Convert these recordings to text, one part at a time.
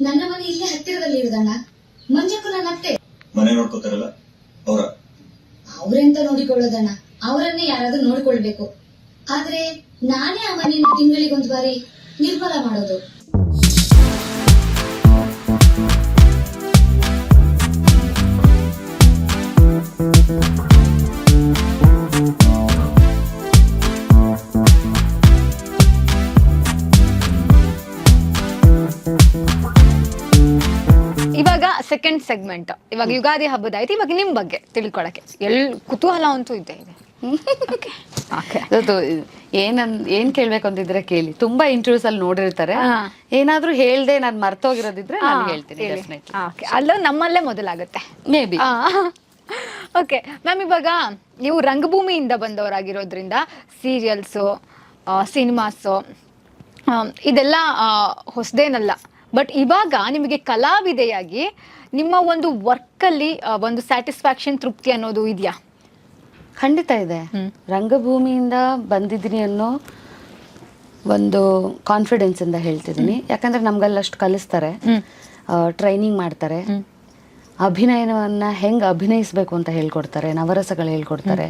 ನನ್ನ ಮನೆ ಇಲ್ಲೇ ಹತ್ತಿರದಲ್ಲಿ ಇರುದಣ್ಣ. ಮಂಜಕ್ಕೂ ನನ್ನ ಅತ್ತೆ. ಮನೆ ನೋಡ್ಕೋತಾರಲ್ಲ ಅವರ ಅವ್ರೆಂತ ನೋಡಿಕೊಳ್ಳೋದಣ್ಣ, ಅವರನ್ನೇ ಯಾರಾದ್ರೂ ನೋಡಿಕೊಳ್ಬೇಕು. ಆದ್ರೆ ನಾನೇ ಆ ಮನೆಯನ್ನು ತಿಂಗಳಿಗೊಂದು ಬಾರಿ ನಿರ್ಮಲ ಮಾಡೋದು. ಇವಾಗ ಸೆಕೆಂಡ್ ಸೆಗ್ಮೆಂಟ್, ಇವಾಗ ಯುಗಾದಿ ಹಬ್ಬದ ಆಯ್ತು. ಇವಾಗ ನಿಮ್ ಬಗ್ಗೆ ತಿಳ್ಕೊಳಕ್ಕೆ ಕುತೂಹಲ ಅಂತೂ ಇದೆ. ಏನ್ ಕೇಳ್ಬೇಕು ಅಂತಿದ್ರೆ ಕೇಳಿ. ತುಂಬಾ ಇಂಟರ್ವ್ಯೂಸ್ ಅಲ್ಲಿ ನೋಡಿರ್ತಾರೆ. ಏನಾದ್ರೂ ಹೇಳ್ದೆ ನಾನ್ ಮರ್ತೋಗಿರೋದಿದ್ರೆ ನಾನು ಹೇಳ್ತೀನಿ. ಅಲ್ಲ ನಮ್ಮಲ್ಲೇ ಮೊದಲಾಗುತ್ತೆ ಮೇ ಬಿ. ಓಕೆ ಮ್ಯಾಮ್, ಇವಾಗ ನೀವು ರಂಗಭೂಮಿಯಿಂದ ಬಂದವರಾಗಿರೋದ್ರಿಂದ ಸೀರಿಯಲ್ಸು, ಸಿನಿಮಾಸು ಇದೆಲ್ಲ ಹೊಸದೇನಲ್ಲ. ಬಟ್ ಇವಾಗ ನಿಮಗೆ ಕಲಾವಿದೆಯಾಗಿ ನಿಮ್ಮ ಒಂದು ವರ್ಕಲ್ಲಿ ಒಂದು ಸ್ಯಾಟಿಸ್ಫ್ಯಾಕ್ಷನ್, ತೃಪ್ತಿ ಅನ್ನೋದು ಇದೆಯಾ? ಖಂಡಿತ ಇದೆ. ರಂಗಭೂಮಿಯಿಂದ ಬಂದಿದ್ದೀನಿ ಅನ್ನೋ ಒಂದು ಕಾನ್ಫಿಡೆನ್ಸ್ ಇಂದ ಹೇಳ್ತಿದ್ದೀನಿ. ಯಾಕಂದ್ರೆ ನಮ್ಗಲ್ಲಷ್ಟು ಕಲಿಸ್ತಾರೆ, ಟ್ರೈನಿಂಗ್ ಮಾಡ್ತಾರೆ, ಅಭಿನಯವನ್ನ ಹೆಂಗ್ ಅಭಿನಯಿಸ್ಬೇಕು ಅಂತ ಹೇಳ್ಕೊಡ್ತಾರೆ, ನವರಸಗಳು ಹೇಳ್ಕೊಡ್ತಾರೆ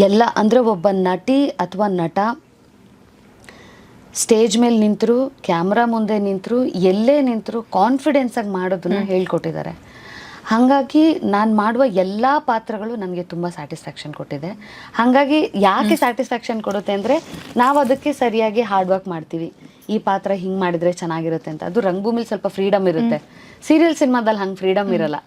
ಎಲ್ಲ. ಅಂದ್ರೆ ಒಬ್ಬ ನಟಿ ಅಥವಾ ನಟ ಸ್ಟೇಜ್ ಮೇಲೆ ನಿಂತರು, ಕ್ಯಾಮ್ರಾ ಮುಂದೆ ನಿಂತರು, ಎಲ್ಲೇ ನಿಂತರು ಕಾನ್ಫಿಡೆನ್ಸ್ ಆಗಿ ಮಾಡೋದನ್ನ ಹೇಳ್ಕೊಟ್ಟಿದ್ದಾರೆ. ಹಾಗಾಗಿ ನಾನು ಮಾಡುವ ಎಲ್ಲ ಪಾತ್ರಗಳು ನನಗೆ ತುಂಬ ಸ್ಯಾಟಿಸ್ಫ್ಯಾಕ್ಷನ್ ಕೊಟ್ಟಿದೆ. ಹಾಗಾಗಿ ಯಾಕೆ ಸ್ಯಾಟಿಸ್ಫ್ಯಾಕ್ಷನ್ ಕೊಡುತ್ತೆ ಅಂದರೆ ನಾವು ಅದಕ್ಕೆ ಸರಿಯಾಗಿ ಹಾರ್ಡ್ ವರ್ಕ್ ಮಾಡ್ತೀವಿ. ಈ ಪಾತ್ರ ಹಿಂಗೆ ಮಾಡಿದರೆ ಚೆನ್ನಾಗಿರುತ್ತೆ ಅಂತ. ಅದು ರಂಗಭೂಮಿಲಿ ಸ್ವಲ್ಪ ಫ್ರೀಡಮ್ ಇರುತ್ತೆ. ಸೀರಿಯಲ್ ಸಿನಿಮಾದಲ್ಲಿ ಹಂಗೆ ಫ್ರೀಡಮ್ ಇರಲ್ಲ.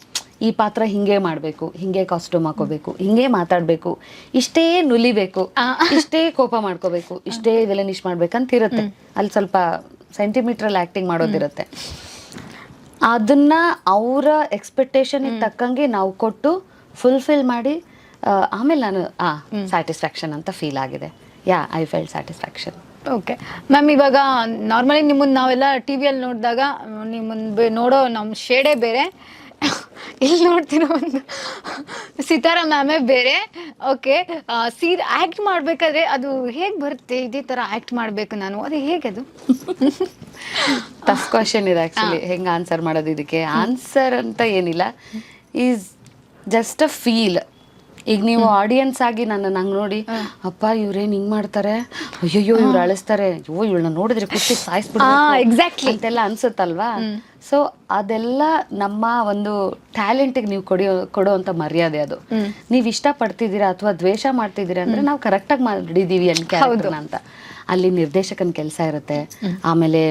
ಈ ಪಾತ್ರ ಹಿಂಗೆ ಮಾಡಬೇಕು, ಹಿಂಗೆ ಕಾಸ್ಟ್ಯೂಮ್ ಹಾಕೋಬೇಕು, ಹಿಂಗೆ ಮಾತಾಡಬೇಕು, ಇಷ್ಟೇ ನುಲಿಬೇಕು, ಇಷ್ಟೇ ಕೋಪ ಮಾಡ್ಕೋಬೇಕು, ಇಷ್ಟೇ ವಿಲನಿಶ್ ಮಾಡ್ಬೇಕಂತ ಇರುತ್ತೆ. ಅಲ್ಲಿ ಸ್ವಲ್ಪ ಸೆಂಟಿಮೀಟ್ರಲ್ಲಿ ಆ್ಯಕ್ಟಿಂಗ್ ಮಾಡೋದಿರುತ್ತೆ. ಅದನ್ನ ಅವರ ಎಕ್ಸ್ಪೆಕ್ಟೇಷನ್ ತಕ್ಕಂಗೆ ನಾವು ಕೊಟ್ಟು ಫುಲ್ಫಿಲ್ ಮಾಡಿ ಆಮೇಲೆ ನಾನು ಸ್ಯಾಟಿಸ್ಫ್ಯಾಕ್ಷನ್ ಅಂತ ಫೀಲ್ ಆಗಿದೆ. I felt satisfaction. Okay ma'am, ಇವಾಗ ನಾರ್ಮಲಿ ನಿಮ್ಮನ್ನು ನಾವೆಲ್ಲ ಟಿ ವಿಯಲ್ಲಿ ನೋಡಿದಾಗ ನಿಮ್ಮನ್ನು ನೋಡೋ ನಮ್ಮ ಶೇಡೇ ಬೇರೆ, ಇಲ್ಲಿ ನೋಡ್ತಿರೋ ಒಂದು ಸಿತಾರಾ ಮ್ಯಾಮೇ ಬೇರೆ. ಓಕೆ, ಆ್ಯಕ್ಟ್ ಮಾಡಬೇಕಾದ್ರೆ ಅದು ಹೇಗೆ ಬರುತ್ತೆ? ಇದೇ ಥರ ಆ್ಯಕ್ಟ್ ಮಾಡಬೇಕು ನಾನು, ಅದು ಹೇಗೆ? ಅದು ಟಫ್ ಕ್ವಶನ್ ಇದೆ ಆ್ಯಕ್ಚುಲಿ. ಹೆಂಗೆ ಆನ್ಸರ್ ಮಾಡೋದು ಇದಕ್ಕೆ? ಆನ್ಸರ್ ಅಂತ ಏನಿಲ್ಲ, ಈಸ್ ಜಸ್ಟ್ ಅ ಫೀಲ್. ಈಗ ನೀವು ಆಡಿಯನ್ಸ್ ಆಗಿ ನನ್ನ ನಂಗೆ ನೋಡಿ, ಅಪ್ಪ ಇವ್ರೇನು ಹಿಂಗೆ ಮಾಡ್ತಾರೆ, ಅಯ್ಯಯ್ಯೋ ಇವ್ರು ಅಳಿಸ್ತಾರೆ, ಅಯ್ಯೋ ಇವಳನ್ನ ನೋಡಿದ್ರೆ ಖುಷಿ ಸಾಯಿಸ್ಬಿಡ್ಬೇಕು ಅಂತೆಲ್ಲ ಅನ್ಸುತ್ತಲ್ವಾ? ಸೊ ಅದೆಲ್ಲ ನಮ್ಮ ಒಂದು ಟ್ಯಾಲೆಂಟಿಗೆ ನೀವು ಕೊಡೋವಂಥ ಮರ್ಯಾದೆ. ಅದು ನೀವು ಇಷ್ಟಪಡ್ತಿದ್ದೀರಾ ಅಥವಾ ದ್ವೇಷ ಮಾಡ್ತಿದ್ದೀರಾ ಅಂದರೆ ನಾವು ಕರೆಕ್ಟಾಗಿ ಮಾಡಿದ್ದೀವಿ ಕ್ಯಾರೆಕ್ಟರ್ನ ಅಂತ. ಅಲ್ಲಿ ನಿರ್ದೇಶಕನ ಕೆಲಸ ಇರುತ್ತೆ, ಆಮೇಲೆ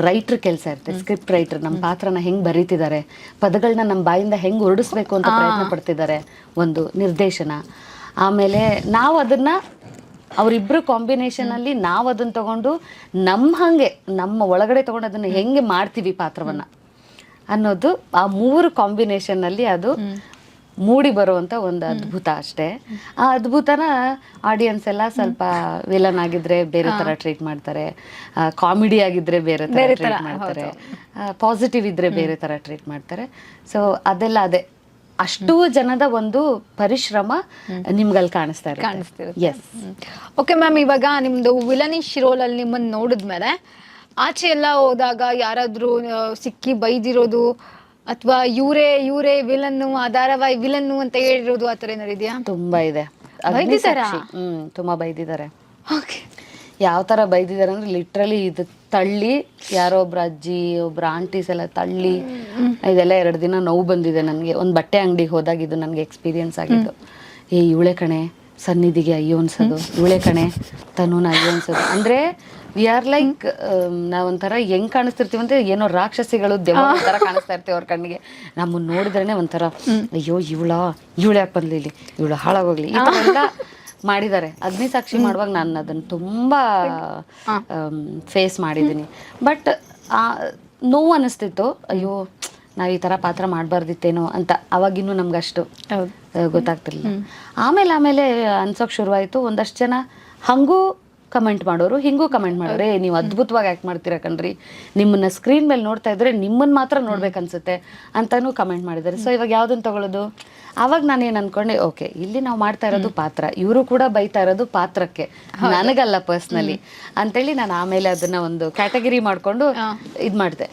ರೈಟ್ರ್ ಕೆಲಸ ಇರುತ್ತೆ, ಸ್ಕ್ರಿಪ್ಟ್ ರೈಟರ್ ನಮ್ಮ ಪಾತ್ರನ ಹೆಂಗೆ ಬರೀತಿದ್ದಾರೆ, ಪದಗಳನ್ನ ನಮ್ಮ ಬಾಯಿಂದ ಹೆಂಗೆ ಹೊರಡಿಸ್ಬೇಕು ಅಂತ ಪ್ರಯತ್ನ ಪಡ್ತಿದ್ದಾರೆ, ಒಂದು ನಿರ್ದೇಶನ. ಆಮೇಲೆ ನಾವು ಅದನ್ನ ಅವರಿಬ್ಬರು ಕಾಂಬಿನೇಷನಲ್ಲಿ ನಾವು ಅದನ್ನ ತಗೊಂಡು ನಮ್ಮ ಒಳಗಡೆ ತಗೊಂಡು ಅದನ್ನು ಹೆಂಗೆ ಮಾಡ್ತೀವಿ ಪಾತ್ರವನ್ನು ಅನ್ನೋದು, ಆ ಮೂರು ಕಾಂಬಿನೇಷನ್ನಲ್ಲಿ ಅದು ಮೂಡಿ ಬರುವಂಥ ಒಂದು ಅದ್ಭುತ ಅಷ್ಟೇ. ಆ ಅದ್ಭುತನ ಆಡಿಯನ್ಸ್ ಎಲ್ಲ ಸ್ವಲ್ಪ ವಿಲನ್ ಆಗಿದ್ರೆ ಬೇರೆ ಥರ ಟ್ರೀಟ್ ಮಾಡ್ತಾರೆ, ಕಾಮಿಡಿ ಆಗಿದ್ರೆ ಬೇರೆ ಥರ ಟ್ರೀಟ್ ಮಾಡ್ತಾರೆ, ಪಾಸಿಟಿವ್ ಇದ್ರೆ ಬೇರೆ ಥರ ಟ್ರೀಟ್ ಮಾಡ್ತಾರೆ. ಸೊ ಅದೆಲ್ಲ ಅದೇ ಅಷ್ಟು ಜನದ ಒಂದು ಪರಿಶ್ರಮ ನಿಮ್ಗಲ್ಲಿ ಕಾಣಿಸ್ತಾ ಇರುತ್ತೆ. ಎಸ್. ಓಕೆ ಮ್ಯಾಮ್, ಇವಾಗ ನಿಮ್ದು ವಿಲನಿಶ್ ರೋಲಲ್ಲಿ ನಿಮ್ಮನ್ನು ನೋಡಿದ್ಮೇಲೆ ಆಚೆ ಎಲ್ಲ ಹೋದಾಗ ಯಾರಾದರೂ ಸಿಕ್ಕಿ ಬೈದಿರೋದು ಅಥವಾ ಇವರೇ ವಿಲನ್ನು, ಆ ಧಾರಾವಾಹಿ ವಿಲನ್ನು ಅಂತ ಹೇಳಿರೋದು ಆ ಥರ ಏನಾರು ಇದೆಯಾ? ತುಂಬಾ ಇದೆ. ತುಂಬಾ ಬೈದಿದ್ದಾರೆ. ಓಕೆ, ಯಾವ ಥರ ಬೈದಿದ್ದಾರೆ ಅಂದರೆ ಲಿಟ್ರಲಿ ಇದು ತಳ್ಳಿ, ಯಾರೋ ಒಬ್ರು ಅಜ್ಜಿ, ಒಬ್ರು ಆಂಟೀಸ್ ಎಲ್ಲ ತಳ್ಳಿ, ಇದೆಲ್ಲ 2 ದಿನ ನೋವು ಬಂದಿದೆ ನನಗೆ. ಒಂದು ಬಟ್ಟೆ ಅಂಗಡಿಗೆ ಹೋದಾಗ ಇದು ನನಗೆ ಎಕ್ಸ್ಪೀರಿಯನ್ಸ್ ಆಗಿತ್ತು. ಇವಳೆ ಕಣೆ ಸನ್ನಿಧಿಗೆ ಅಯ್ಯೋ ಅನ್ಸೋದು, ಇವಳೆ ಕಣೆ ತನುನ ಅಯ್ಯೋ ಅನ್ಸೋದು. ಅಂದರೆ ವಿ ಆರ್ ಲೈಕ್, ನಾವೊಂಥರ ಹೆಂಗೆ ಕಾಣಿಸ್ತಿರ್ತೀವಿ ಅಂದರೆ ಏನೋ ರಾಕ್ಷಸಿಗಳು ದೆವ್ವ ಥರ ಕಾಣಿಸ್ತಾ ಇರ್ತೀವಿ ಅವ್ರ ಕಣ್ಣಿಗೆ. ನಮ್ಮನ್ನು ನೋಡಿದ್ರೇ ಒಂಥರ ಅಯ್ಯೋ ಇವಳು ಯಾಕೆ ಬಂದ್ಲಿ ಇಲ್ಲಿ, ಇವಳು ಹಾಳಾಗೋಗ್ಲಿ, ಈ ಥರ ಎಲ್ಲ ಮಾಡಿದ್ದಾರೆ. ಅಗ್ನಿಸಾಕ್ಷಿ ಮಾಡುವಾಗ ನಾನು ಅದನ್ನು ತುಂಬ ಫೇಸ್ ಮಾಡಿದ್ದೀನಿ. ಬಟ್ ನೋವು ಅನ್ನಿಸ್ತಿತ್ತು, ಅಯ್ಯೋ ನಾವು ಈ ಥರ ಪಾತ್ರ ಮಾಡಬಾರ್ದಿತ್ತೇನೋ ಅಂತ. ಅವಾಗಿನ್ನೂ ನಮ್ಗಷ್ಟು ಗೊತ್ತಾಗ್ತಿರ್ಲಿಲ್ಲ. ಆಮೇಲೆ ಅನ್ಸೋಕೆ ಶುರುವಾಯಿತು. ಒಂದಷ್ಟು ಜನ ಹಾಗೂ ಕಮೆಂಟ್ ಮಾಡೋರು, ಹಿಂಗೂ ಕಮೆಂಟ್ ಮಾಡೋರು, ನೀವು ಅದ್ಭುತವಾಗಿ ಆ್ಯಕ್ಟ್ ಮಾಡ್ತೀರಾ ಕಣ್ರಿ, ನಿಮ್ಮನ್ನ ಸ್ಕ್ರೀನ್ ಮೇಲೆ ನೋಡ್ತಾ ಇದ್ರೆ ನಿಮ್ಮನ್ನು ಮಾತ್ರ ನೋಡ್ಬೇಕನ್ಸುತ್ತೆ ಅಂತಾನೂ ಕಮೆಂಟ್ ಮಾಡಿದ್ದಾರೆ. ಸೊ ಇವಾಗ ಯಾವುದನ್ನು ತಗೊಳ್ಳೋದು? ಆವಾಗ ನಾನೇನು ಅನ್ಕೊಂಡೆ, ಓಕೆ ಇಲ್ಲಿ ನಾವು ಮಾಡ್ತಾ ಇರೋದು ಪಾತ್ರ, ಇವರು ಕೂಡ ಬೈತಾ ಇರೋದು ಪಾತ್ರಕ್ಕೆ, ನನಗಲ್ಲ ಪರ್ಸ್ನಲಿ ಅಂತೇಳಿ ನಾನು ಆಮೇಲೆ ಅದನ್ನ ಒಂದು ಕ್ಯಾಟಗರಿ ಮಾಡಿಕೊಂಡು ಇದು ಮಾಡಿದೆ.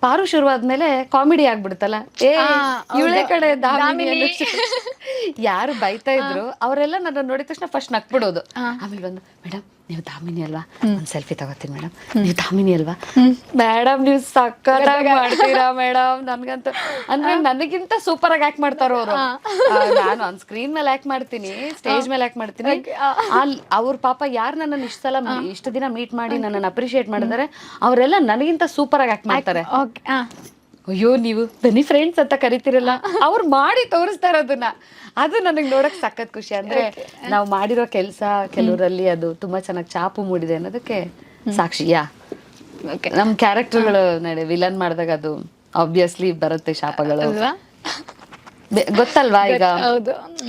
ಪಾರು ಶುರುವಾದ್ಮೇಲೆ ಕಾಮಿಡಿ ಆಗ್ಬಿಡ್ತಲ್ಲ, ಇವಳೆ ಕಡೆ ದಾಮಿನಿ ದಾಮಿನಿ. ಯಾರು ಬೈತಾ ಇದ್ರು ಅವರೆಲ್ಲ ನನ್ನ ನೋಡಿದ ತಕ್ಷಣ ಫಸ್ಟ್ ನಕ್ಬಿಡೋದು. ಆಮೇಲೆ ಬಂದು ಮೇಡಮ್ ನೀವು ದಾಮಿನಿ ಅಲ್ವಾ, ಒಂದ್ ಸೆಲ್ಫಿ ತಗೋತೀನಿ ಮೇಡಮ್, ನೀವು ದಾಮಿನಿ ಅಲ್ವಾ ಮೇಡಮ್, ನೀವು ಸಕ್ಕತ್ತಾಗಿ ಮಾಡ್ತೀರಾ ಮೇಡಮ್, ನನ್ಗಂತ ಅಂದ್ರೆ ನನಗಿಂತ ಸೂಪರ್ ಆಗಿ ಆಕ್ಟ್ ಮಾಡ್ತಾರ ಅವರು. ನಾನು ಆನ್ ಸ್ಕ್ರೀನ್ ಮೇಲೆ ಆಕ್ಟ್ ಮಾಡ್ತೀನಿ, ಸ್ಟೇಜ್ ಮೇಲೆ ಆಕ್ಟ್ ಮಾಡ್ತೀನಿ. ಅವ್ರ ಪಾಪ ಯಾರು ನನ್ನನ್ನು ಇಷ್ಟು ದಿನ ಮೀಟ್ ಮಾಡಿ ನನ್ನನ್ನು ಅಪ್ರಿಶಿಯೇಟ್ ಮಾಡಿದಾರೆ ಅವರೆಲ್ಲ ನನಗಿಂತ ಸೂಪರ್ ಆಗಿ ಆಕ್ಟ್ ಮಾಡ್ತಾರೆ. ಅಯ್ಯೋ ನೀವು ಬನ್ನಿ ಫ್ರೆಂಡ್ಸ್ ಅಂತ ಕರಿತಿರಲ್ಲ, ಅವ್ರು ಮಾಡಿ ತೋರಿಸ್ತಾರ ಅದನ್ನ. ಅದು ನನಗೆ ನೋಡಕ್ ಸಖತ್ ಖುಷಿ. ಅಂದ್ರೆ ನಾವು ಮಾಡಿರೋ ಕೆಲಸ ಕೆಲವರಲ್ಲಿ ಅದು ತುಂಬಾ ಚೆನ್ನಾಗಿ ಛಾಪು ಮೂಡಿದೆ ಅನ್ನೋದಕ್ಕೆ ಸಾಕ್ಷಿ. ನಮ್ ಕ್ಯಾರೆಕ್ಟರ್ಗಳು ವಿಲನ್ ಮಾಡಿದಾಗ ಅದು ಆಬ್ವಿಯಸ್ಲಿ ಬರುತ್ತೆ ಶಾಪಗಳು, ಗೊತ್ತಲ್ವಾ? ಈಗ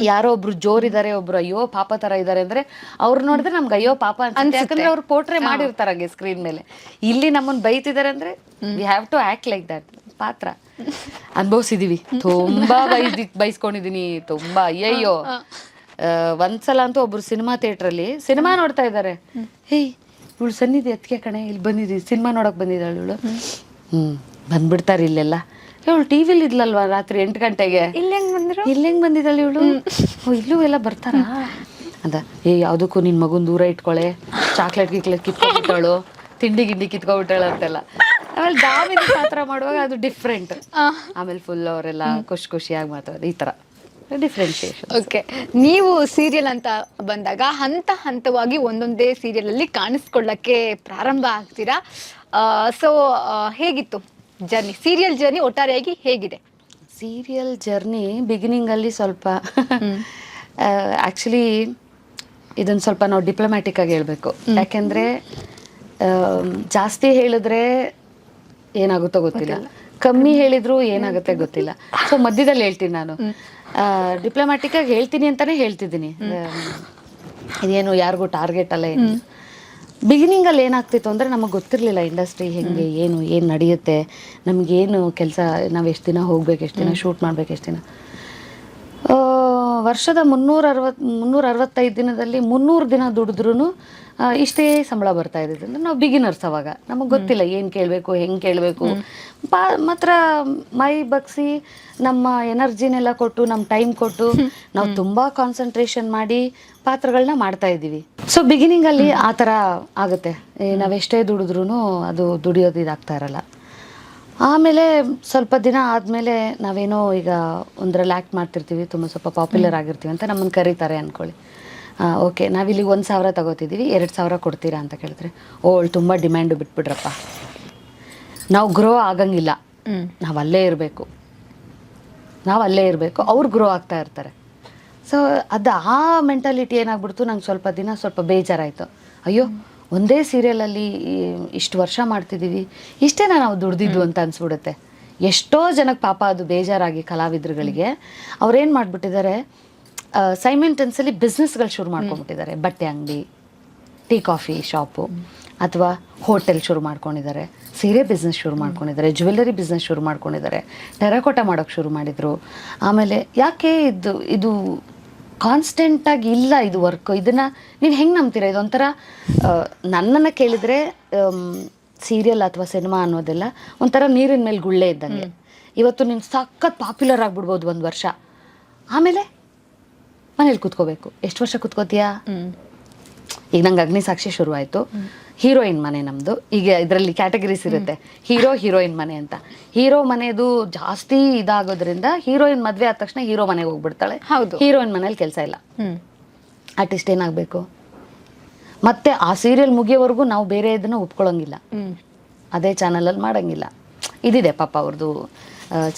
ಯಾರೋ ಒಬ್ರು ಜೋರಿದ್ದಾರೆ, ಒಬ್ರು ಅಯ್ಯೋ ಪಾಪ ತರ ಇದಾರೆ ಅಂದ್ರೆ ಅವ್ರು ನೋಡಿದ್ರೆ ನಮ್ಗೆ ಅಯ್ಯೋ ಪಾಪ ಅನ್ಸುತ್ತೆ, ಯಾಕಂದ್ರೆ ಅವ್ರು ಪೋಟ್ರೆ ಮಾಡಿರ್ತಾರೆ ಸ್ಕ್ರೀನ್ ಮೇಲೆ. ಇಲ್ಲಿ ನಮ್ಮನ್ನ ಬೈತಿದಾರೆ ಅಂದ್ರೆ we have to act like that. ಪಾತ್ರ ಅನುಭವಿಸಿದೀವಿ, ತುಂಬಾ ಬೈಸ್ಕೊಂಡಿದೀನಿ ತುಂಬಾ. ಅಯ್ಯಯ್ಯೋ, ಒಂದ್ಸಲ ಅಂತೂ ಒಬ್ರು ಸಿನಿಮಾ ಥಿಯೇಟ್ರಲ್ಲಿ ಸಿನಿಮಾ ನೋಡ್ತಾ ಇದ್ದಾರೆ, ಹೇಯ್ ಇವಳು ಸನ್ನಿಧಿ ಅದಕ್ಕೆ ಕಣೆ ಇಲ್ಲಿ ಬಂದಿದ್ದೀವಿ ಸಿನಿಮಾ ನೋಡಕ್ ಬಂದಿದ್ದಾಳು ಇವಳು, ಬಂದ್ಬಿಡ್ತಾರೆ ಇಲ್ಲೆಲ್ಲ. ಇವಳು ಟಿವಿಲಿ ಇದ್ಲಲ್ವಾ ರಾತ್ರಿ 8 ಗಂಟೆಗೆ, ಇಲ್ಲೆಂಗ್ ಬಂದಿದ್ದಾಳೆ ಇವಳು, ಇಲ್ಲೂ ಎಲ್ಲ ಬರ್ತಾರ ಅಂತ. ಯಾವ್ದಕ್ಕೂ ನಿನ್ ಮಗುನ್ ದೂರ ಇಟ್ಕೊಳೆ, ಚಾಕ್ಲೇಟ್ ಗಿಕ್ಲೇಟ್ ಕಿತ್ಕೊಬಿಟ್ಟಳು, ತಿಂಡಿ ಗಿಂಡಿ ಕಿತ್ಕೊಬಿಟ್ಟಳು ಅಂತೆಲ್ಲ. ಆಮೇಲೆ ದಾಮಿನಿ ಪಾತ್ರ ಮಾಡುವಾಗ ಅದು ಡಿಫ್ರೆಂಟ್. ಆಮೇಲೆ ಫುಲ್ ಅವರೆಲ್ಲ ಖುಷಿಯಾಗಿ ಮಾತಾಡೋದು, ಈ ತರ ಡಿಫ್ರೆನ್ಶಿಯೇಷನ್. ಓಕೆ, ನೀವು ಸೀರಿಯಲ್ ಅಂತ ಬಂದಾಗ ಹಂತವಾಗಿ ಒಂದೊಂದೇ ಸೀರಿಯಲ್ ಅಲ್ಲಿ ಕಾಣಿಸ್ಕೊಳ್ಳಕ್ಕೆ ಪ್ರಾರಂಭ ಆಗ್ತೀರಾ. ಸೊ ಹೇಗಿತ್ತು ಜರ್ನಿ, ಸೀರಿಯಲ್ ಜರ್ನಿ ಒಟ್ಟಾರೆಯಾಗಿ ಹೇಗಿದೆ? ಸೀರಿಯಲ್ ಜರ್ನಿ ಬಿಗಿನಿಂಗ್ ಅಲ್ಲಿ ಸ್ವಲ್ಪ ಆಕ್ಚುಲಿ ಇದನ್ನ ಸ್ವಲ್ಪ ನಾವು ಡಿಪ್ಲೊಮ್ಯಾಟಿಕ್ ಆಗಿ ಹೇಳ್ಬೇಕು. ಯಾಕೆಂದ್ರೆ ಜಾಸ್ತಿ ಹೇಳಿದ್ರೆ ಏನಾಗುತ್ತೋ ಗೊತ್ತಿಲ್ಲ, ಕಮ್ಮಿ ಹೇಳಿದ್ರು ಏನಾಗುತ್ತೆ ಗೊತ್ತಿಲ್ಲ. ಸೊ ಮಧ್ಯದಲ್ಲಿ ಹೇಳ್ತೀನಿ ನಾನು, ಡಿಪ್ಲೊಮ್ಯಾಟಿಕ್ ಆಗಿ ಹೇಳ್ತೀನಿ ಅಂತಾನೆ ಹೇಳ್ತಿದ್ದೀನಿ. ಇದೇನು ಯಾರಿಗೂ ಟಾರ್ಗೆಟ್ ಅಲ್ಲ ಏನು. ಬಿಗಿನಿಂಗ್ ಅಲ್ಲಿ ಏನಾಗ್ತಿತ್ತು ಅಂದ್ರೆ ನಮಗೆ ಗೊತ್ತಿರಲಿಲ್ಲ ಇಂಡಸ್ಟ್ರಿ ಹೆಂಗೆ, ಏನು ನಡೆಯುತ್ತೆ, ನಮಗೇನು ಕೆಲಸ, ನಾವು ಎಷ್ಟು ದಿನ ಹೋಗ್ಬೇಕು, ಎಷ್ಟು ದಿನ ಶೂಟ್ ಮಾಡ್ಬೇಕು, ಎಷ್ಟು ದಿನ. ವರ್ಷದ 365 ದಿನದಲ್ಲಿ 300 ದಿನ ದುಡಿದ್ರೂ ಇಷ್ಟೇ ಸಂಬಳ ಬರ್ತಾ ಇದ್ದಿದ್ದು. ಅಂದ್ರೆ ನಾವು ಬಿಗಿನರ್ಸ್ ಅವಾಗ, ನಮಗೆ ಗೊತ್ತಿಲ್ಲ ಏನು ಕೇಳಬೇಕು, ಹೆಂಗೆ ಕೇಳಬೇಕು. ಮಾತ್ರ ಮೈ ಬಗ್ಸಿ ನಮ್ಮ ಎನರ್ಜಿನೆಲ್ಲ ಕೊಟ್ಟು, ನಮ್ಮ ಟೈಮ್ ಕೊಟ್ಟು ನಾವು ತುಂಬ ಕಾನ್ಸಂಟ್ರೇಷನ್ ಮಾಡಿ ಪಾತ್ರಗಳನ್ನ ಮಾಡ್ತಾ ಇದ್ದೀವಿ. ಸೊ ಬಿಗಿನಿಂಗಲ್ಲಿ ಆ ಥರ ಆಗುತ್ತೆ, ನಾವೆಷ್ಟೇ ದುಡಿದ್ರೂ ಅದು ದುಡಿಯೋದು ಇದಾಗ್ತಾ ಇರಲ್ಲ. ಆಮೇಲೆ ಸ್ವಲ್ಪ ದಿನ ಆದಮೇಲೆ ನಾವೇನೋ ಈಗ ಒಂದರಲ್ಲಿ ಆ್ಯಕ್ಟ್ ಮಾಡ್ತಿರ್ತೀವಿ, ತುಂಬ ಸ್ವಲ್ಪ ಪಾಪ್ಯುಲರ್ ಆಗಿರ್ತೀವಿ ಅಂತ ನಮ್ಮನ್ನು ಕರೀತಾರೆ ಅಂದ್ಕೊಳ್ಳಿ. ಓಕೆ, ನಾವಿಲ್ಲಿ 1,000 ತಗೋತಿದ್ದೀವಿ, 2,000 ಕೊಡ್ತೀರಾ ಅಂತ ಕೇಳಿದ್ರೆ, ಅವಳು ತುಂಬ ಡಿಮ್ಯಾಂಡು, ಬಿಟ್ಬಿಡ್ರಪ್ಪ, ನಾವು ಗ್ರೋ ಆಗಂಗಿಲ್ಲ, ನಾವು ಅಲ್ಲೇ ಇರಬೇಕು, ಅವ್ರು ಗ್ರೋ ಆಗ್ತಾ ಇರ್ತಾರೆ. ಸೊ ಅದು ಆ ಮೆಂಟಾಲಿಟಿ ಏನಾಗ್ಬಿಡ್ತು, ನಂಗೆ ಸ್ವಲ್ಪ ಬೇಜಾರಾಯಿತು. ಅಯ್ಯೋ, ಒಂದೇ ಸೀರಿಯಲಲ್ಲಿ ಇಷ್ಟು ವರ್ಷ ಮಾಡ್ತಿದ್ದೀವಿ, ಇಷ್ಟೇನಾ ನಾವು ದುಡ್ದಿದ್ದು ಅಂತ ಅನ್ಸ್ಬಿಡುತ್ತೆ. ಎಷ್ಟೋ ಜನಕ್ಕೆ ಪಾಪ ಅದು ಬೇಜಾರಾಗಿ ಕಲಾವಿದರುಗಳಿಗೆ ಅವ್ರೇನು ಮಾಡಿಬಿಟ್ಟಿದ್ದಾರೆ, ಸೈಮೆಂಟೆನ್ಸಲ್ಲಿ ಬಿಸ್ನೆಸ್ಗಳು ಶುರು ಮಾಡ್ಕೊಂಡ್ಬಿಟ್ಟಿದ್ದಾರೆ. ಬಟ್ಟೆ ಅಂಗಡಿ, ಟೀ ಕಾಫಿ ಶಾಪು, ಅಥವಾ ಹೋಟೆಲ್ ಶುರು ಮಾಡ್ಕೊಂಡಿದ್ದಾರೆ, ಸೀರೆ ಬಿಸ್ನೆಸ್ ಶುರು ಮಾಡ್ಕೊಂಡಿದ್ದಾರೆ, ಜ್ಯುವೆಲ್ಲರಿ ಬಿಸ್ನೆಸ್ ಶುರು ಮಾಡ್ಕೊಂಡಿದ್ದಾರೆ, ಟೆರಕೋಟ ಮಾಡೋಕ್ಕೆ ಶುರು ಮಾಡಿದರು. ಆಮೇಲೆ ಯಾಕೆ ಇದು ಕಾನ್ಸ್ಟೆಂಟಾಗಿ ಇಲ್ಲ ಇದು ವರ್ಕ್, ಇದನ್ನು ನೀವು ಹೆಂಗೆ ನಂಬ್ತೀರಾ? ಇದೊಂಥರ ನನ್ನನ್ನು ಕೇಳಿದರೆ ಸೀರಿಯಲ್ ಅಥವಾ ಸಿನಿಮಾ ಅನ್ನೋದೆಲ್ಲ ಒಂಥರ ನೀರಿನ ಮೇಲೆ ಗುಳ್ಳೆ ಇದ್ದಂಗೆ. ಇವತ್ತು ನೀನು ಸಖತ್ ಪಾಪ್ಯುಲರ್ ಆಗಿಬಿಡ್ಬೋದು 1 ವರ್ಷ, ಆಮೇಲೆ ಮನೇಲಿ ಕೂತ್ಕೋಬೇಕು. ಎಷ್ಟು ವರ್ಷ ಕೂತ್ಕೋತೀಯಾ? ಈಗ ನಂಗೆ ಅಗ್ನಿಸಾಕ್ಷಿ ಶುರುವಾಯಿತು, ಹೀರೋಯಿನ್ ಮನೆ ನಮ್ಮದು. ಈಗ ಇದರಲ್ಲಿ ಕ್ಯಾಟಗರೀಸ್ ಇರುತ್ತೆ, ಹೀರೋ ಹೀರೋಯಿನ್ ಮನೆ ಅಂತ. ಹೀರೋ ಮನೆದು ಜಾಸ್ತಿ ಇದಾಗೋದ್ರಿಂದ ಹೀರೋಯಿನ್ ಮದುವೆ ಆದ ತಕ್ಷಣ ಹೀರೋ ಮನೆಗೆ ಹೋಗ್ಬಿಡ್ತಾಳೆ. ಹೀರೋಯಿನ್ ಮನೇಲಿ ಕೆಲಸ ಇಲ್ಲ. ಆರ್ಟಿಸ್ಟ್ ಏನಾಗಬೇಕು? ಮತ್ತೆ ಆ ಸೀರಿಯಲ್ ಮುಗಿಯೋವರೆಗೂ ನಾವು ಬೇರೆ ಇದನ್ನು ಒಪ್ಕೊಳ್ಳೋಂಗಿಲ್ಲ, ಅದೇ ಚಾನಲಲ್ಲಿ ಮಾಡೋಂಗಿಲ್ಲ. ಇದಿದೆ ಪಾಪ ಅವ್ರದ್ದು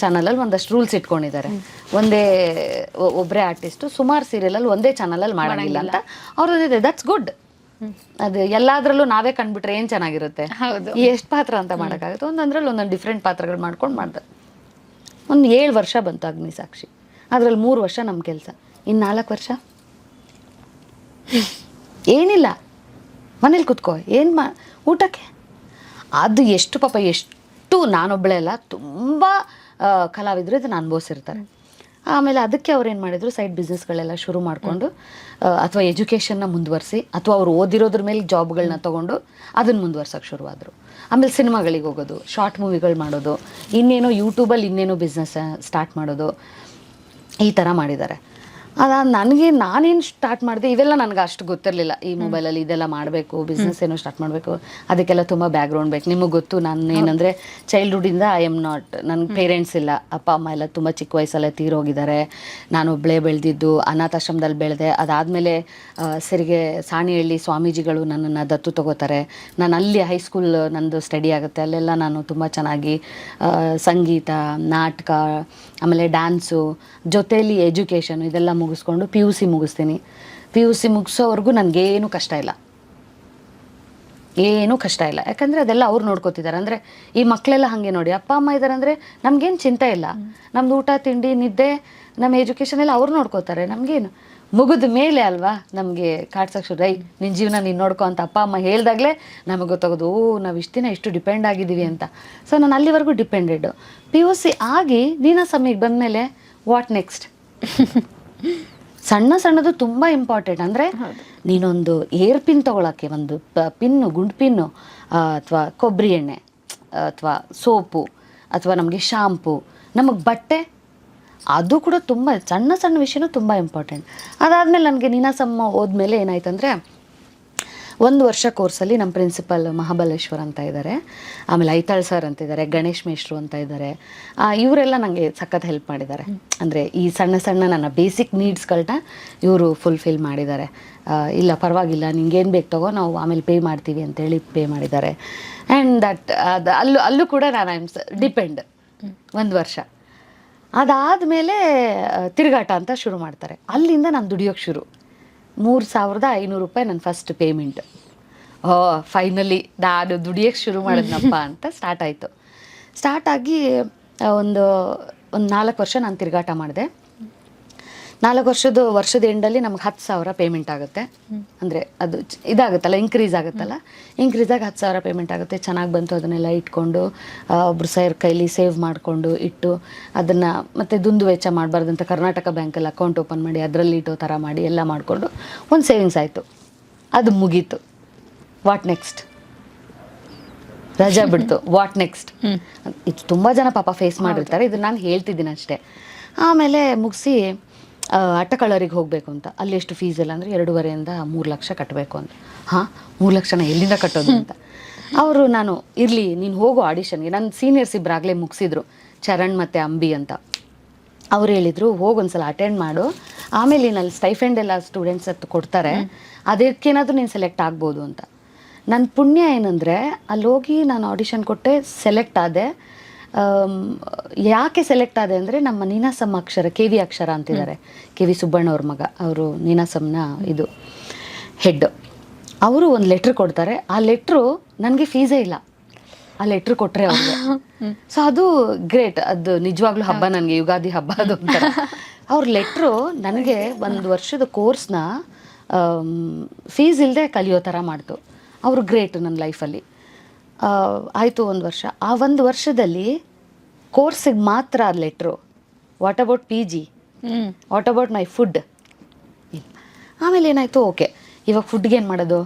ಚಾನಲಲ್ಲಿ ಒಂದಷ್ಟು ರೂಲ್ಸ್ ಇಟ್ಕೊಂಡಿದ್ದಾರೆ. ಒಬ್ಬರೇ ಆರ್ಟಿಸ್ಟು ಸುಮಾರು ಸೀರಿಯಲಲ್ಲಿ ಒಂದೇ ಚಾನಲಲ್ಲಿ ಮಾಡೋಂಗಿಲ್ಲ ಅಂತ ಅವ್ರದ್ದಿದೆ. That's good. ಅದು ಎಲ್ಲಾದ್ರಲ್ಲೂ ನಾವೇ ಕಂಡ್ಬಿಟ್ರೆ ಏನು ಚೆನ್ನಾಗಿರುತ್ತೆ. ಎಷ್ಟು ಪಾತ್ರ ಅಂತ ಮಾಡೋಕ್ಕಾಗುತ್ತೆ? ಒಂದೊಂದ್ರಲ್ಲಿ ಒಂದೊಂದು ಡಿಫ್ರೆಂಟ್ ಪಾತ್ರಗಳು ಮಾಡ್ಕೊಂಡು ಮಾಡಿದೆ. ಒಂದು 7 ವರ್ಷ ಬಂತು ಅಗ್ನಿಸಾಕ್ಷಿ. ಅದರಲ್ಲಿ 3 ವರ್ಷ ನಮ್ಮ ಕೆಲಸ, ಇನ್ನು 4 ವರ್ಷ ಏನಿಲ್ಲ, ಮನೇಲಿ ಕೂತ್ಕೋ, ಊಟಕ್ಕೆ. ಅದು ಎಷ್ಟು ಪಾಪ, ಎಷ್ಟು ನಾನೊಬ್ಬಳೇ ಅಲ್ಲ, ತುಂಬ ಕಲಾವಿದರು ಇದನ್ನು ಅನುಭವಿಸಿರ್ತಾರೆ. ಆಮೇಲೆ ಅದಕ್ಕೆ ಅವ್ರು ಏನು ಮಾಡಿದರು, ಸೈಡ್ ಬಿಸ್ನೆಸ್ಗಳೆಲ್ಲ ಶುರು ಮಾಡಿಕೊಂಡು, ಅಥವಾ ಎಜುಕೇಷನ್ನ ಮುಂದುವರಿಸಿ, ಅಥವಾ ಅವ್ರು ಓದಿರೋದ್ರ ಮೇಲೆ ಜಾಬ್ಗಳನ್ನ ತೊಗೊಂಡು ಅದನ್ನು ಮುಂದುವರ್ಸೋಕ್ಕೆ ಶುರುವಾದರು. ಆಮೇಲೆ ಸಿನಿಮಾಗಳಿಗೆ ಹೋಗೋದು, ಶಾರ್ಟ್ ಮೂವಿಗಳು ಮಾಡೋದು, ಇನ್ನೇನೋ ಯೂಟ್ಯೂಬಲ್ಲಿ ಇನ್ನೇನೋ ಬಿಸ್ನೆಸ್ ಸ್ಟಾರ್ಟ್ ಮಾಡೋದು, ಈ ಥರ ಮಾಡಿದ್ದಾರೆ. ನನಗೆ ನಾನೇನು ಸ್ಟಾರ್ಟ್ ಮಾಡಿದೆ ಇವೆಲ್ಲ ನನಗೆ ಅಷ್ಟು ಗೊತ್ತಿರಲಿಲ್ಲ. ಈ ಮೊಬೈಲಲ್ಲಿ ಇದೆಲ್ಲ ಮಾಡಬೇಕು, ಬಿಸ್ನೆಸ್ ಏನೋ ಸ್ಟಾರ್ಟ್ ಮಾಡಬೇಕು, ಅದಕ್ಕೆಲ್ಲ ತುಂಬ ಬ್ಯಾಕ್ಗ್ರೌಂಡ್ ಬೇಕು. ನಿಮಗೆ ಗೊತ್ತು, ನಾನು ಏನಂದರೆ ಚೈಲ್ಡ್ಹುಡ್ಡಿಂದ ಐ ಆಮ್ ನಾಟ್, ನನಗೆ ಪೇರೆಂಟ್ಸ್ ಇಲ್ಲ, ಅಪ್ಪ ಅಮ್ಮ ಎಲ್ಲ ತುಂಬ ಚಿಕ್ಕ ವಯಸ್ಸಲ್ಲೇ ತೀರೋಗಿದ್ದಾರೆ. ನಾನು ಒಬ್ಬಳೇ ಬೆಳೆದಿದ್ದು, ಅನಾಥಾಶ್ರಮದಲ್ಲಿ ಬೆಳೆದೆ. ಅದಾದಮೇಲೆ ಸರಿಗೆ ಸಾಣಿಹಳ್ಳಿ ಸ್ವಾಮೀಜಿಗಳು ನನ್ನನ್ನು ದತ್ತು ತಗೋತಾರೆ. ನಾನು ಅಲ್ಲಿ ಹೈಸ್ಕೂಲ್ ನಂದು ಸ್ಟಡಿ ಆಗುತ್ತೆ, ಅಲ್ಲೆಲ್ಲ ನಾನು ತುಂಬ ಚೆನ್ನಾಗಿ ಸಂಗೀತ, ನಾಟಕ, ಆಮೇಲೆ ಡ್ಯಾನ್ಸು, ಜೊತೆಯಲ್ಲಿ ಎಜುಕೇಷನ್ ಇದೆಲ್ಲ ಮುಗಿಸ್ಕೊಂಡು PUC ಮುಗಿಸ್ತೀನಿ. PUC ಮುಗಿಸೋವರೆಗೂ ನನಗೇನು ಕಷ್ಟ ಇಲ್ಲ, ಏನೂ ಕಷ್ಟ ಇಲ್ಲ. ಯಾಕಂದರೆ ಅದೆಲ್ಲ ಅವ್ರು ನೋಡ್ಕೋತಿದ್ದಾರೆ. ಅಂದರೆ ಈ ಮಕ್ಕಳೆಲ್ಲ ಹಾಗೆ ನೋಡಿ, ಅಪ್ಪ ಅಮ್ಮ ಇದ್ದಾರೆ ಅಂದರೆ ನಮಗೇನು ಚಿಂತೆ ಇಲ್ಲ. ನಮ್ದು ಊಟ ತಿಂಡಿ ನಿದ್ದೆ ನಮ್ಮ ಎಜುಕೇಷನ್ ಎಲ್ಲ ಅವ್ರು ನೋಡ್ಕೋತಾರೆ. ನಮಗೇನು ಮುಗಿದ ಮೇಲೆ ಅಲ್ವಾ ನಮಗೆ ಕಾಡ್ಸೋಕ್ಕೆ ಶುರು, ನಿನ್ನ ಜೀವನ ನೀನು ನೋಡ್ಕೊ ಅಂತ ಅಪ್ಪ ಅಮ್ಮ ಹೇಳಿದಾಗಲೇ ನಮಗೆ ಗೊತ್ತಾಗೋದು, ನಾವು ಇಷ್ಟು ದಿನ ಎಷ್ಟು ಡಿಪೆಂಡ್ ಆಗಿದ್ದೀವಿ ಅಂತ. ಸೊ ನಾನು ಅಲ್ಲಿವರೆಗೂ ಡಿಪೆಂಡೆಡ್. PUC ಆಗಿ ನೀನಾಸಮ್ಮಿಗೆ ಬಂದಮೇಲೆ ವಾಟ್ ನೆಕ್ಸ್ಟ್? ಸಣ್ಣ ಸಣ್ಣದು ತುಂಬ ಇಂಪಾರ್ಟೆಂಟ್. ಅಂದರೆ ನೀನೊಂದು ಏರ್ ಪಿನ್ ತೊಗೊಳಕ್ಕೆ ಒಂದು ಪಿನ್ನು, ಗುಂಡು ಪಿನ್ನು, ಅಥವಾ ಕೊಬ್ಬರಿ ಎಣ್ಣೆ, ಅಥವಾ ಸೋಪು, ಅಥವಾ ನಮಗೆ ಶಾಂಪು, ನಮಗೆ ಬಟ್ಟೆ, ಅದು ಕೂಡ ತುಂಬ ಸಣ್ಣ ಸಣ್ಣ ವಿಷಯನೂ ತುಂಬ ಇಂಪಾರ್ಟೆಂಟ್. ಅದಾದಮೇಲೆ ನನಗೆ ನೀನಾಸಮ್ಮ ಹೋದ್ಮೇಲೆ ಏನಾಯ್ತು ಅಂದರೆ, 1 ವರ್ಷ ಕೋರ್ಸಲ್ಲಿ ನಮ್ಮ ಪ್ರಿನ್ಸಿಪಲ್ ಮಹಾಬಲೇಶ್ವರ್ ಅಂತ ಇದ್ದಾರೆ, ಆಮೇಲೆ ಐತಾಳ್ ಸರ್ ಅಂತ ಇದ್ದಾರೆ, ಗಣೇಶ್ ಮೇಷ್ಟ್ರು ಅಂತ ಇದ್ದಾರೆ. ಇವರೆಲ್ಲ ನನಗೆ ಸಖತ್ ಹೆಲ್ಪ್ ಮಾಡಿದ್ದಾರೆ. ಅಂದರೆ ಈ ಸಣ್ಣ ಸಣ್ಣ ನನ್ನ ಬೇಸಿಕ್ ನೀಡ್ಸ್ಗಳನ್ನ ಇವರು ಫುಲ್ಫಿಲ್ ಮಾಡಿದ್ದಾರೆ. ಇಲ್ಲ ಪರವಾಗಿಲ್ಲ, ನಿಂಗೇನು ಬೇಕು ತಗೋ, ನಾವು ಆಮೇಲೆ ಪೇ ಮಾಡ್ತೀವಿ ಅಂತೇಳಿ ಪೇ ಮಾಡಿದ್ದಾರೆ. ಆ್ಯಂಡ್ ಅಲ್ಲೂ ಕೂಡ ನಾನು ಐ ಆಮ್ ಡಿಪೆಂಡ್ 1 ವರ್ಷ. ಅದಾದಮೇಲೆ ತಿರುಗಾಟ ಅಂತ ಶುರು ಮಾಡ್ತಾರೆ. ಅಲ್ಲಿಂದ ನಾನು ದುಡಿಯೋಕ್ಕೆ ಶುರು. 3,500 ರೂಪಾಯಿ ನನ್ನ ಫಸ್ಟ್ ಪೇಮೆಂಟ್. ಫೈನಲಿ ನಾನು ದುಡಿಯೋಕ್ಕೆ ಶುರು ಮಾಡಿದ್ನಪ್ಪ ಅಂತ ಸ್ಟಾರ್ಟ್ ಆಯಿತು. ಸ್ಟಾರ್ಟ್ ಆಗಿ ಒಂದು 4 ವರ್ಷ ನಾನು ತಿರುಗಾಟ ಮಾಡಿದೆ. 4 ವರ್ಷದ ಎಂಡಲ್ಲಿ ನಮ್ಗೆ 10,000 ಪೇಮೆಂಟ್ ಆಗುತ್ತೆ. ಅಂದರೆ ಅದು ಇದಾಗುತ್ತಲ್ಲ, ಇಂಕ್ರೀಸ್ ಆಗುತ್ತಲ್ಲ, ಇಂಕ್ರೀಸಾಗಿ 10,000 ಪೇಮೆಂಟ್ ಆಗುತ್ತೆ. ಚೆನ್ನಾಗಿ ಬಂತು. ಅದನ್ನೆಲ್ಲ ಇಟ್ಕೊಂಡು ಒಬ್ಬರು ಸರ್ ಕೈಲಿ ಸೇವ್ ಮಾಡಿಕೊಂಡು ಇಟ್ಟು, ಅದನ್ನು ಮತ್ತೆ ದುಂದು ವೆಚ್ಚ ಮಾಡಬಾರ್ದಂತ ಕರ್ನಾಟಕ ಬ್ಯಾಂಕಲ್ಲಿ ಅಕೌಂಟ್ ಓಪನ್ ಮಾಡಿ ಅದರಲ್ಲಿ ಇಟ್ಟೋ ಥರ ಮಾಡಿ ಎಲ್ಲ ಮಾಡಿಕೊಂಡು ಒಂದು ಸೇವಿಂಗ್ಸ್ ಆಯಿತು. ಅದು ಮುಗೀತು. What next? ರಜಾ ಬಿಡ್ತು. What next? ಇದು ತುಂಬ ಜನ ಪಾಪ ಫೇಸ್ ಮಾಡಿರ್ತಾರೆ. ಇದು ನಾನು ಹೇಳ್ತಿದ್ದೀನಿ ಅಷ್ಟೇ. ಆಮೇಲೆ ಮುಗಿಸಿ ಅಟ್ಟಕಳರಿಗೆ ಹೋಗಬೇಕು ಅಂತ. ಅಲ್ಲಿ ಎಷ್ಟು ಫೀಸ್ ಇಲ್ಲ ಅಂದರೆ 2.5 ಇಂದ 3 ಲಕ್ಷ ಕಟ್ಟಬೇಕು ಅಂತ. 3 ಲಕ್ಷನ ಎಲ್ಲಿಂದ ಕಟ್ಟೋದು ಅಂತ. ಅವರು ನಾನು ಇರಲಿ ನೀನು ಹೋಗು ಆಡಿಷನ್ಗೆ. ನನ್ನ ಸೀನಿಯರ್ಸ್ ಇಬ್ಬರಾಗಲೇ ಮುಗಿಸಿದ್ರು, ಚರಣ್ ಮತ್ತು ಅಂಬಿ ಅಂತ. ಅವ್ರು ಹೇಳಿದರು, ಹೋಗಿ ಒಂದ್ಸಲ ಅಟೆಂಡ್ ಮಾಡು, ಆಮೇಲೆ ನೀನು ಅಲ್ಲಿ ಸ್ಟೈಫೆಂಡ್ ಎಲ್ಲ ಸ್ಟೂಡೆಂಟ್ಸ್ ಹತ್ತು ಕೊಡ್ತಾರೆ, ಅದಕ್ಕೇನಾದರೂ ನೀನು ಸೆಲೆಕ್ಟ್ ಆಗ್ಬೋದು ಅಂತ. ನನ್ನ ಪುಣ್ಯ ಏನಂದರೆ ಅಲ್ಲಿ ಹೋಗಿ ನಾನು ಆಡಿಷನ್ ಕೊಟ್ಟೆ, ಸೆಲೆಕ್ಟ್ ಆದೆ. ಯಾಕೆ ಸೆಲೆಕ್ಟ್ ಆದೆ ಅಂದರೆ ನಮ್ಮ ನೀನಾಸಮ್ಮ ಅಕ್ಷರ, KV ಅಕ್ಷರ ಅಂತಿದ್ದಾರೆ, KV ಸುಬ್ಬಣ್ಣ ಅವ್ರ ಮಗ, ಅವರು ನೀನಾಸಮ್ನ ಇದು ಹೆಡ್. ಅವರು ಒಂದು ಲೆಟ್ರ್ ಕೊಡ್ತಾರೆ. ಆ ಲೆಟ್ರು ನನಗೆ ಫೀಸೇ ಇಲ್ಲ, ಆ ಲೆಟ್ರ್ ಕೊಟ್ಟರೆ ಅವ್ರಿಗೆ. ಸೊ ಅದು ಗ್ರೇಟ್. ಅದು ನಿಜವಾಗ್ಲೂ ಹಬ್ಬ ನನಗೆ, ಯುಗಾದಿ ಹಬ್ಬ ಅದು ಅಂತ. ಅವ್ರ ಲೆಟ್ರು ನನಗೆ 1 ವರ್ಷದ ಕೋರ್ಸ್ನ ಫೀಸ್ ಇಲ್ಲದೆ ಕಲಿಯೋ ಥರ ಮಾಡ್ತು. ಅವರು ಗ್ರೇಟ್ ನನ್ನ ಲೈಫಲ್ಲಿ. ಆಯಿತು 1 ವರ್ಷ. ಆ 1 ವರ್ಷದಲ್ಲಿ ಕೋರ್ಸಿಗೆ ಮಾತ್ರ ಆ letter. What about PG? What about my food? ಇಲ್ಲ. ಆಮೇಲೆ ಏನಾಯಿತು, ಓಕೆ ಇವಾಗ ಫುಡ್ಗೆ ಏನು ಮಾಡೋದು?